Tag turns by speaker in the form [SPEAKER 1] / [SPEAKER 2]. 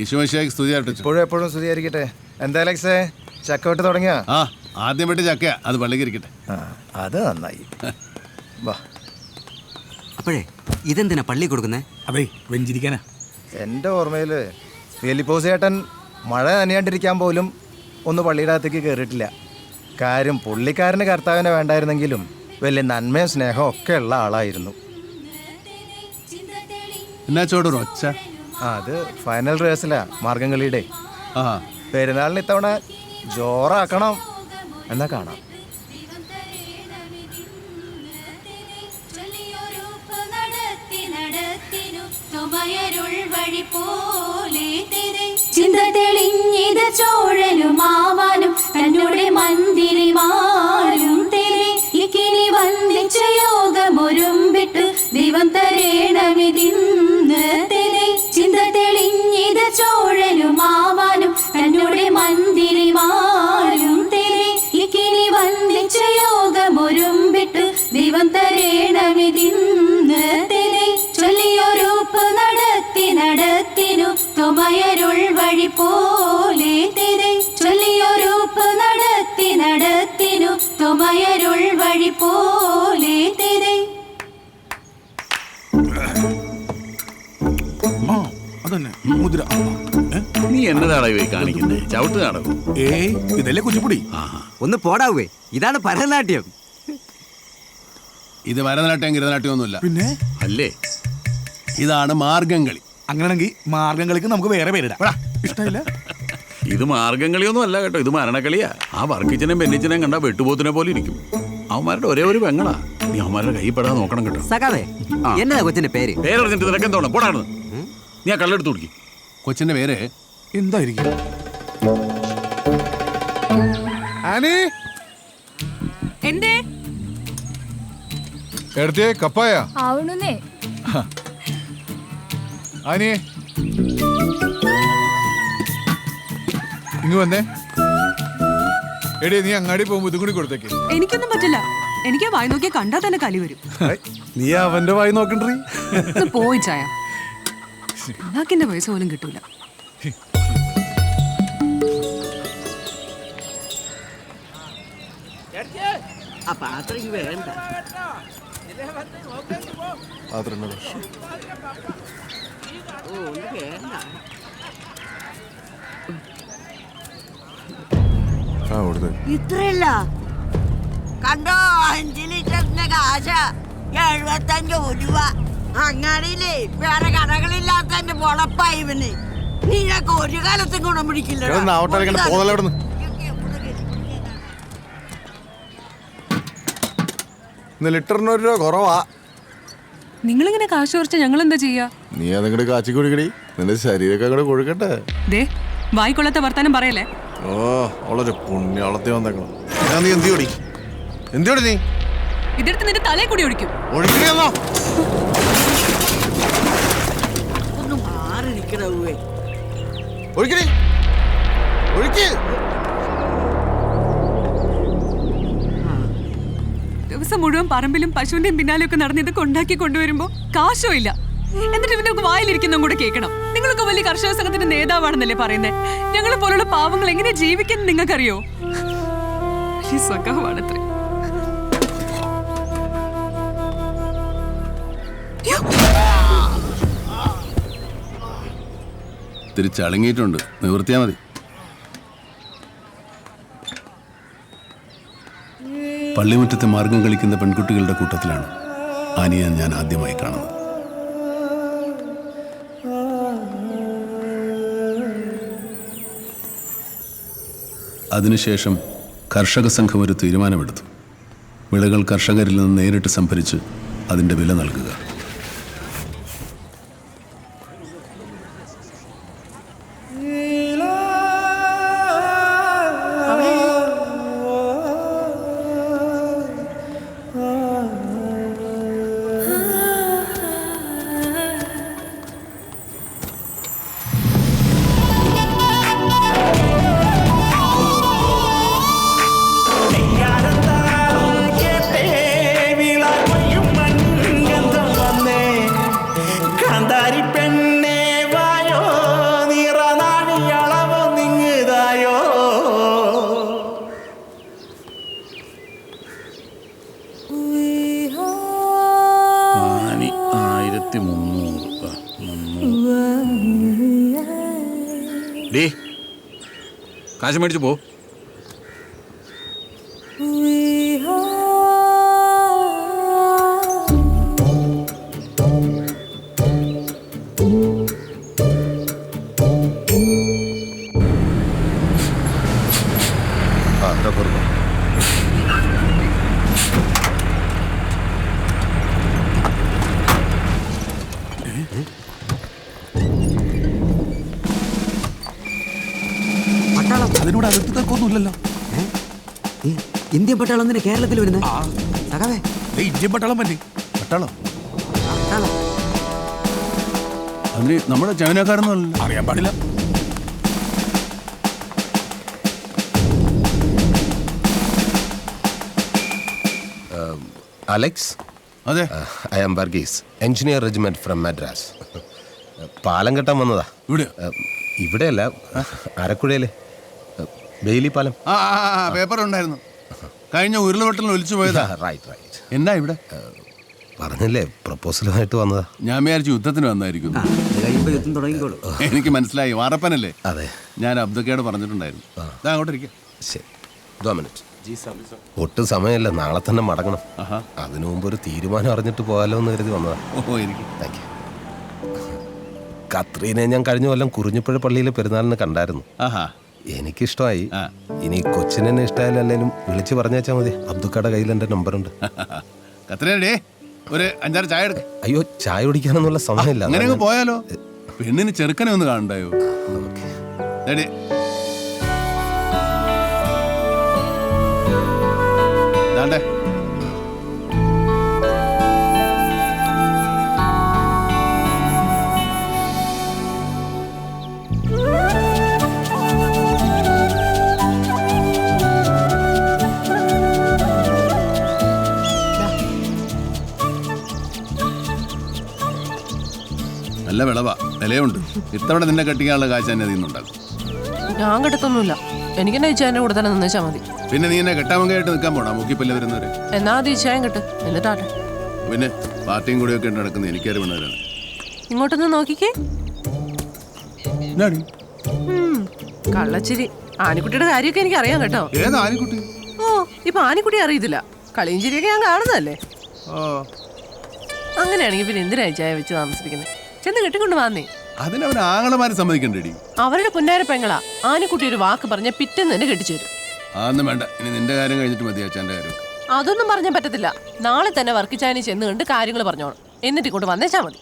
[SPEAKER 1] ഈശോമിശിഹായ്ക്ക് സ്തുതിയായിട്ട്.
[SPEAKER 2] ഇപ്പോഴും എപ്പോഴും സ്തുതിയായിരിക്കട്ടെ. എന്താ അലക്സേ, ചക്ക വെട്ട് തുടങ്ങിയ?
[SPEAKER 1] ആ, ആദ്യം വെട്ടി ചക്കയാ, അത് പള്ളിക്ക് ഇരിക്കട്ടെ.
[SPEAKER 2] അത് നന്നായി. വാ.
[SPEAKER 3] അപ്പോഴേ ഇതെന്തിനാ പള്ളി കൊടുക്കുന്നേ?
[SPEAKER 4] അതെ, വെഞ്ചിരിക്കാനാ.
[SPEAKER 2] എൻ്റെ ഓർമ്മയിൽ ഫിലിപ്പോസ് ചേട്ടൻ മഴ നനയാണ്ടിരിക്കാൻ പോലും ഒന്ന് പള്ളിയുടെ അകത്തേക്ക് കയറിയിട്ടില്ല. കാര്യം പുള്ളിക്കാരന് കർത്താവിനെ വേണ്ടായിരുന്നെങ്കിലും വലിയ നന്മയും സ്നേഹവും ഒക്കെ ഉള്ള ആളായിരുന്നു.
[SPEAKER 1] എന്നാ ചോടൊരു ഒച്ച.
[SPEAKER 2] അത് ഫൈനൽ റിഹേഴ്സലാ മാർഗംകളിയുടെ.
[SPEAKER 1] ആ,
[SPEAKER 2] പെരുന്നാളിന് ഇത്തവണ ജോറാക്കണം. എന്നാ കാണാം.
[SPEAKER 5] ചിന്ത തെളിഞ്ഞിത ചോഴനുമാവാനും തന്നോടെ മന്ദിരി മാറും തെരെ ഇക്കിനി വന്ദിച്ച യോഗമൊരുമ്പിട്ടു ദൈവം തരേണമിതിന്ന് തെരെ ചിന്ത തെളിഞ്ഞിത ചോഴനുമാവാനും തന്നോടെ മന്ദിരി മാറും തെരെ ഇക്കിനി വന്ദിച്ച യോഗമൊരുമ്പിട്ടു ദൈവം തരേണമിതിന്ന് തെരെ ചൊല്ലിയൊരുപ്പ് നടത്തിനു തൊമയരുൾ വഴി പോലെ തിരെ ചൊല്ലിയൊരുപ്പ് നടത്തിനു തൊമയരുൾ വഴി പോലെ തിരെ.
[SPEAKER 6] നീ എന്നതാടാ പോയി കാണിക്കുന്നത്? ചവിട്ട് നടക്കും.
[SPEAKER 4] ഏയ്, ഇതല്ലേ കുച്ചിപ്പുടി.
[SPEAKER 3] ഒന്ന് പോടാവേ, ഇതാണ് ഭരതനാട്യം.
[SPEAKER 1] ഇത് ഭരതനാട്യം ഗിരതനാട്യം ഒന്നുമില്ല.
[SPEAKER 4] പിന്നെ
[SPEAKER 6] അല്ലേ?
[SPEAKER 1] ഇതാണ് മാർഗംകളി.
[SPEAKER 4] അങ്ങനെയാണെങ്കിൽ മാർഗംകളിക്ക് നമുക്ക് വേറെ പേരിടാം. ഇഷ്ടമില്ല?
[SPEAKER 6] ഇത് മാർഗംകളിയൊന്നും അല്ല കേട്ടോ, ഇത് മരണക്കളിയാ. ആ വർക്കിച്ചനെയും ബെന്നിച്ചനെയും കണ്ടാ വെട്ടുപോത്തിനെ പോലെ ഇരിക്കും. അവന്മാരുടെ ഒരേ ഒരു പെങ്ങളാ. നീ അവന്മാരുടെ കൈ പെടാൻ നോക്കണം കേട്ടോ.
[SPEAKER 3] സഖാവേ, എന്നതാ കൊച്ചിന്റെ പേര്?
[SPEAKER 6] പേരറിഞ്ഞിട്ട് നിനക്ക് എന്തോണം പോടാണ്. നീ ആ കള്ളെടുത്ത് കുടിക്കും.
[SPEAKER 1] കൊച്ചിന്റെ പേര്
[SPEAKER 4] എന്തായിരിക്കും?
[SPEAKER 2] ആനി
[SPEAKER 7] എന്തേ
[SPEAKER 2] എടുത്തേ കപ്പായ
[SPEAKER 7] ആവണേ
[SPEAKER 2] ആനി ഇങ്ങ് വന്നേ. എടേ, നീ അങ്ങാടി പോകുമ്പോ ഇതും കൂടി കൊടുത്തേക്ക്.
[SPEAKER 7] എനിക്കൊന്നും പറ്റില്ല. എനിക്ക് വായി നോക്കിയാൽ കണ്ടാൽ തന്നെ കലി വരും.
[SPEAKER 2] നീ അവന്റെ വായി നോക്കണ്ടീ.
[SPEAKER 7] പോയി ചായ, നാക്കിന്റെ പൈസ പോലും കിട്ടൂല.
[SPEAKER 8] ഇത്രയല്ല കണ്ടോ, 5 ലിറ്ററിന്റെ കാശ 75 രൂപ. അങ്ങാടിയിലേ വേറെ കടകളില്ലാത്തന്റെ പൊളപ്പായി ഇവന്. നീയൊക്കെ ഒരു കാലത്തും ഗുണം പിടിക്കില്ല.
[SPEAKER 2] ലിറ്ററിന് 1 രൂപ കുറവാ.
[SPEAKER 7] നിങ്ങളിങ്ങനെ കാശ് കുറച്ച ഞങ്ങൾ എന്താ ചെയ്യാ?
[SPEAKER 2] നീ അതങ്ങോട്ട് കാച്ചി കുടിക്കടി, നിന്റെ ശരീരമൊക്കെ അങ്ങോട്ട് കൊടുക്കട്ടെ.
[SPEAKER 7] ദേ, വായിക്കൊള്ളത്തെ വർത്താനം പറയല്ലേ.
[SPEAKER 2] ഓ, അവളൊരു പുണ്യോളത്തി വന്നേക്കണം. നീ എന്തിയോടി നീ
[SPEAKER 7] ഇതെടുത്ത് നിന്റെ തലേ കൂടി ഒഴിക്കും.
[SPEAKER 2] ഒഴിക്കണോ?
[SPEAKER 8] ഒന്ന് മാറി നിൽക്കണേ.
[SPEAKER 2] ഒഴിക്കടി, ഒഴിക്ക്.
[SPEAKER 7] ദിവസം മുഴുവൻ പറമ്പിലും പശുവിന്റെയും പിന്നാലെയൊക്കെ നടന്ന് ഇതൊക്കെ ഉണ്ടാക്കി കൊണ്ടുവരുമ്പോ കാശോ ഇല്ല. എന്നിട്ട് ഇവനൊക്കെ വായിലിരിക്കുന്നതും കൂടെ കേൾക്കണം. നിങ്ങളൊക്കെ വലിയ കർഷക സംഘത്തിന്റെ നേതാവാണെന്നല്ലേ പറയുന്നത്. ഞങ്ങളെ പോലുള്ള പാവങ്ങൾ എങ്ങനെ ജീവിക്കാൻ നിങ്ങൾക്കറിയോ? ഈ സ്വഭാവമാണത്രേ.
[SPEAKER 1] തിരിച്ചളങ്ങിയിട്ടുണ്ട്, നിവൃത്തിയാ മതി. പള്ളിമുറ്റത്തെ മാർഗം കളിക്കുന്ന പെൺകുട്ടികളുടെ കൂട്ടത്തിലാണ് ആനിയെ ഞാൻ ആദ്യമായി കാണുന്നത്. അതിനുശേഷം കർഷക സംഘം ഒരു തീരുമാനമെടുത്തു. വിളകൾ കർഷകരിൽ നിന്ന് നേരിട്ട് സംഭരിച്ച് അതിൻ്റെ വില നൽകുക.
[SPEAKER 9] പെണ്ണേ വായോ നിറ
[SPEAKER 6] ആനി 1300. ഡേ കാശ് മേടിച്ചു പോ.
[SPEAKER 3] പട്ടാളം
[SPEAKER 4] അതിനോട് അതിർത്തി തർക്കമൊന്നുമില്ലല്ലോ.
[SPEAKER 3] ഇന്ത്യൻ പട്ടാളം എന്തിനാ കേരളത്തിൽ വരുന്നത്? സഖാവേ,
[SPEAKER 4] ഇന്ത്യൻ പട്ടാളം പറ്റി
[SPEAKER 1] പട്ടാളം
[SPEAKER 3] പട്ടാളം
[SPEAKER 1] അതിന് നമ്മുടെ ചൈനക്കാരൊന്നും
[SPEAKER 4] അറിയാൻ പാടില്ല.
[SPEAKER 9] അലക്സ്,
[SPEAKER 1] അതെ.
[SPEAKER 9] I am Varghese, engineer regiment from Madras. പാലം കെട്ടാൻ വന്നതാ.
[SPEAKER 1] ഇവിടെ
[SPEAKER 9] ഇവിടെയല്ല, ആരക്കുഴയിലെ ബെയിലി പാലം.
[SPEAKER 1] പേപ്പർ ഉണ്ടായിരുന്നു. കഴിഞ്ഞ ഉരുളവെട്ടലിന് ഒലിച്ചു പോയതാ.
[SPEAKER 9] Right right.
[SPEAKER 1] എന്നാ ഇവിടെ
[SPEAKER 9] പറഞ്ഞില്ലേ, പ്രപ്പോസലുമായിട്ട് വന്നതാ.
[SPEAKER 1] ഞാൻ വിചാരിച്ചു യുദ്ധത്തിന് വന്നായിരിക്കും.
[SPEAKER 3] ഇത് കഴിയുമ്പോ യുദ്ധം തുടങ്ങിക്കോളൂ.
[SPEAKER 1] എനിക്ക് മനസ്സിലായി, വാറപ്പനല്ലേ?
[SPEAKER 9] അതെ.
[SPEAKER 1] ഞാൻ അബ്ദുക്കയോട് പറഞ്ഞിട്ടുണ്ടായിരുന്നു. അങ്ങോട്ട് ഇരിക്കാം.
[SPEAKER 9] ശരി, 2 മിനിറ്റ്. ഒട്ടും സമയമില്ല, നാളെ തന്നെ മടങ്ങണം.
[SPEAKER 1] ആഹാ.
[SPEAKER 9] അതിനു മുമ്പ് ഒരു തീരുമാനം അറിഞ്ഞിട്ട് പോകാലോ എന്ന് കരുതി വന്നതാ.
[SPEAKER 1] ഓഹോ, എനിക്ക്
[SPEAKER 9] താങ്ക് യു. കത്രീനെ ഞാൻ കഴിഞ്ഞ കൊല്ലം കുറിഞ്ഞിപ്പുഴ പള്ളിയിലെ പെരുന്നാളിന് കണ്ടായിരുന്നു.
[SPEAKER 1] ആഹാ.
[SPEAKER 9] എനിക്കിഷ്ടമായി.
[SPEAKER 1] ആ.
[SPEAKER 9] ഇനി കൊച്ചിനെ ഇഷ്ടമായാലും വിളിച്ചു പറഞ്ഞാച്ചാൽ മതി. അബ്ദുക്കയുടെ കയ്യിൽ എൻ്റെ നമ്പറുണ്ട്.
[SPEAKER 1] കത്രേ ഒരു 5-6 ചായ എടുക്ക.
[SPEAKER 9] അയ്യോ, ചായ കുടിക്കാനൊന്നുള്ള സമയമില്ല.
[SPEAKER 1] അങ്ങനെ അങ്ങ് പോയാലോ? പെണ്ണിന് ചെറുക്കനെ ഒന്ന് കാണണ്ടായോ? ഡേ ദാണ്ടേ, നല്ല വിളവാ, വിലയുണ്ട്. ഇത്തവണ നിന്നെ കെട്ടിക്കാനുള്ള കാശ് തന്നെ നിന്നുണ്ടാകും.
[SPEAKER 10] ഞാൻ കെട്ടത്തൊന്നുമില്ല. എനിക്കെന്നെ ഇച്ചായൻ്റെ കൂടെ തന്നെ നിന്നേച്ചാൽ മതി.
[SPEAKER 1] പിന്നെ നീ എന്നെ കെട്ടാമങ്കയായിട്ട് നിൽക്കാൻ പോണോ? മുക്കിപ്പല്ല വരുന്നവരെ.
[SPEAKER 10] എന്നാ അത് ഇച്ചായം കെട്ട്, എന്നിട്ടാട്ടെ.
[SPEAKER 1] പിന്നെ പാർട്ടിയും കൂടിയൊക്കെ ഉണ്ട് നടക്കുന്നത്. എനിക്കാര് വേണവരാണ്.
[SPEAKER 10] ഇങ്ങോട്ടൊന്ന് നോക്കിക്കേ.
[SPEAKER 1] എന്നാടി
[SPEAKER 10] കള്ളച്ചിരി. ആനിക്കുട്ടിയുടെ കാര്യമൊക്കെ എനിക്ക് അറിയാം കേട്ടോ.
[SPEAKER 1] ഏതാ ആനിക്കുട്ടി?
[SPEAKER 10] ഓ, ഇപ്പൊ ആനിക്കുട്ടി അറിയത്തില്ല. കളിയും ചിരിയൊക്കെ ഞാൻ കാണുന്നതല്ലേ. അങ്ങനെയാണെങ്കിൽ പിന്നെ എന്തിനാ ഇച്ചായ വെച്ച് താമസിപ്പിക്കുന്നത്? ചെന്ന് കെട്ടിക്കൊണ്ട് വന്നേ.
[SPEAKER 1] അതിനവൻ ആങ്ങളമാര് സമ്മതിക്കണ്ടേടി.
[SPEAKER 10] അവരുടെ പുന്നാര പെങ്ങളാ. ആനിക്കുട്ടി ഒരു വാക്ക് പറഞ്ഞ പിറ്റേന്ന് തന്നെ കെട്ടിച്ചു തരും.
[SPEAKER 1] അതൊന്നും വേണ്ട. ഇനി നിന്റെ കാര്യം കഴിഞ്ഞിട്ട് മതി അച്ഛൻ്റെ കാര്യം.
[SPEAKER 10] അതൊന്നും പറഞ്ഞാൽ പറ്റത്തില്ല. നാളെ തന്നെ വർക്കിച്ചായനി ചെന്ന് കണ്ട് കാര്യങ്ങൾ പറഞ്ഞോണം. എന്നിട്ട് ഇങ്ങോട്ട് വന്നേച്ചാ മതി.